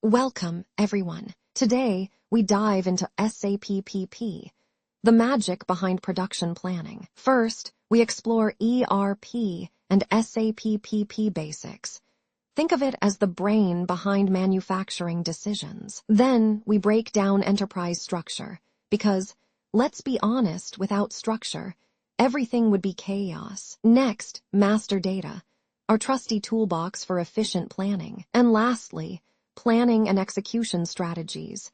Welcome, everyone. Today, we dive into SAP PP, the magic behind production planning. First, we explore ERP and SAP PP basics. Think of it as the brain behind manufacturing decisions. Then, we break down enterprise structure, because, let's be honest, without structure, everything would be chaos. Next, master data, our trusty toolbox for efficient planning. And lastly, planning and execution strategies.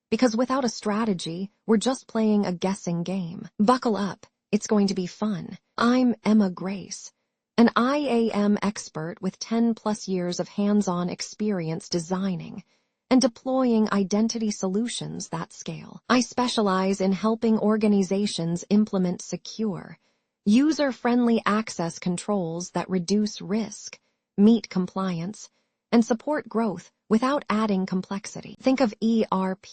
Because without a strategy, we're just playing a guessing game. Buckle up, it's going to be fun. I'm Emma Grace, an IAM expert with 10+ years of hands-on experience designing and deploying identity solutions that scale. I specialize in helping organizations implement secure, user-friendly access controls that reduce risk, meet compliance, and support growth without adding complexity. Think of ERP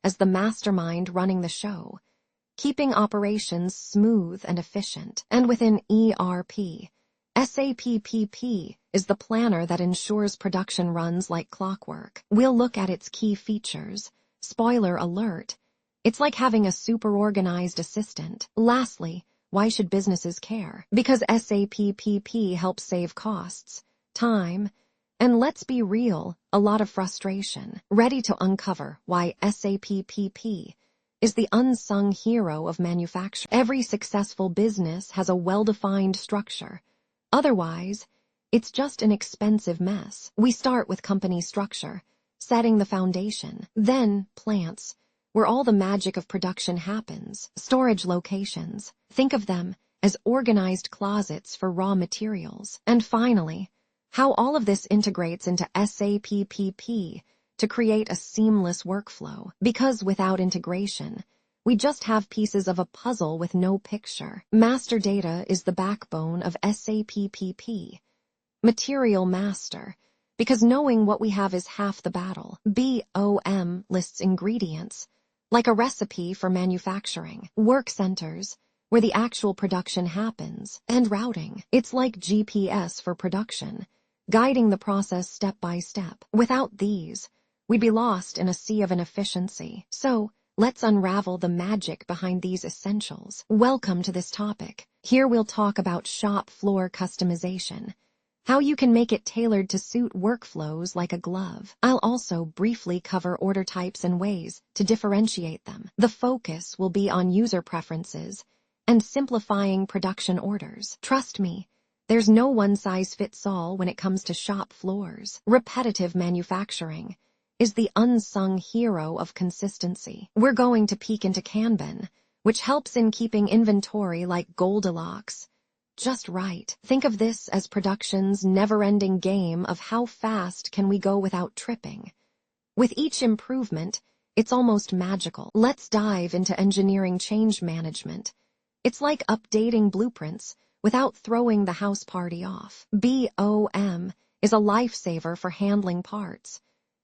as the mastermind running the show, keeping operations smooth and efficient. And within ERP, SAP PP is the planner that ensures production runs like clockwork. We'll look at its key features. Spoiler alert, it's like having a super organized assistant. Lastly, why should businesses care? Because SAP PP helps save costs, time, and let's be real, a lot of frustration. Ready to uncover why SAP PP is the unsung hero of manufacturing. Every successful business has a well-defined structure. Otherwise, it's just an expensive mess. We start with company structure, setting the foundation. Then, plants, where all the magic of production happens. Storage locations. Think of them as organized closets for raw materials. And finally, how all of this integrates into SAP PP to create a seamless workflow. Because without integration, we just have pieces of a puzzle with no picture. Master data is the backbone of SAP PP. Material master, because knowing what we have is half the battle. BOM lists ingredients, like a recipe for manufacturing. Work centers, where the actual production happens. And routing, it's like GPS for production, guiding the process step by step. Without these, we'd be lost in a sea of inefficiency. So, let's unravel the magic behind these essentials. Welcome to this topic. Here we'll talk about shop floor customization, how you can make it tailored to suit workflows like a glove. I'll also briefly cover order types and ways to differentiate them. The focus will be on user preferences and simplifying production orders. Trust me, there's no one-size-fits-all when it comes to shop floors. Repetitive manufacturing is the unsung hero of consistency. We're going to peek into Kanban, which helps in keeping inventory like Goldilocks just right. Think of this as production's never-ending game of how fast can we go without tripping. With each improvement, it's almost magical. Let's dive into engineering change management. It's like updating blueprints without throwing the house party off. BOM is a lifesaver for handling parts.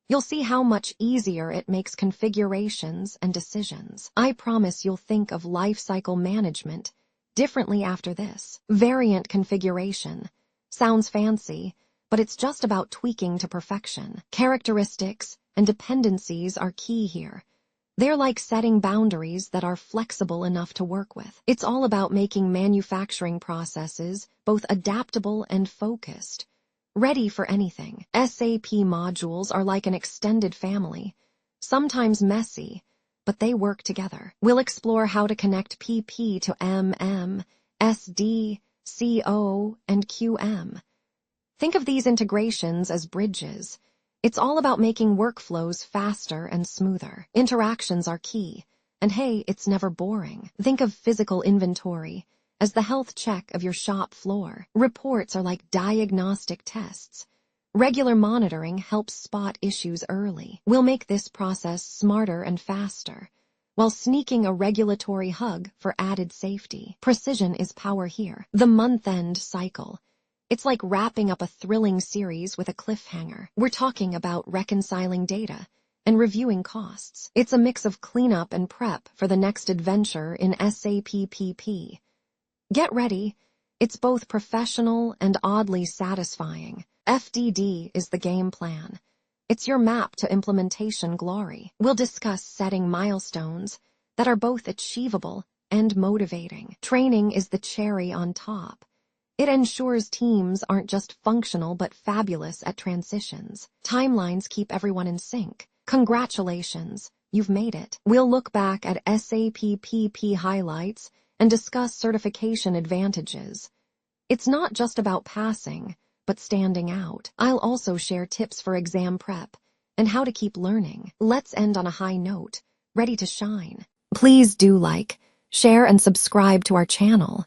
You'll see how much easier it makes configurations and decisions. I promise you'll think of lifecycle management differently after this. Variant configuration sounds fancy, but it's just about tweaking to perfection. Characteristics and dependencies are key here. They're like setting boundaries that are flexible enough to work with. It's all about making manufacturing processes both adaptable and focused, ready for anything. SAP modules are like an extended family, sometimes messy, but they work together. We'll explore how to connect PP to MM, SD, CO, and QM. Think of these integrations as bridges. It's all about making workflows faster and smoother. Interactions are key, and hey, it's never boring. Think of physical inventory as the health check of your shop floor. Reports are like diagnostic tests. Regular monitoring helps spot issues early. We'll make this process smarter and faster, while sneaking a regulatory hug for added safety. Precision is power here. The month-end cycle. It's like wrapping up a thrilling series with a cliffhanger. We're talking about reconciling data and reviewing costs. It's a mix of cleanup and prep for the next adventure in SAP PP. Get ready. It's both professional and oddly satisfying. FDD is the game plan. It's your map to implementation glory. We'll discuss setting milestones that are both achievable and motivating. Training is the cherry on top. It ensures teams aren't just functional but fabulous at transitions. Timelines keep everyone in sync. Congratulations, you've made it. We'll look back at SAP PP highlights and discuss certification advantages. It's not just about passing, but standing out. I'll also share tips for exam prep and how to keep learning. Let's end on a high note, ready to shine. Please do like, share, and subscribe to our channel.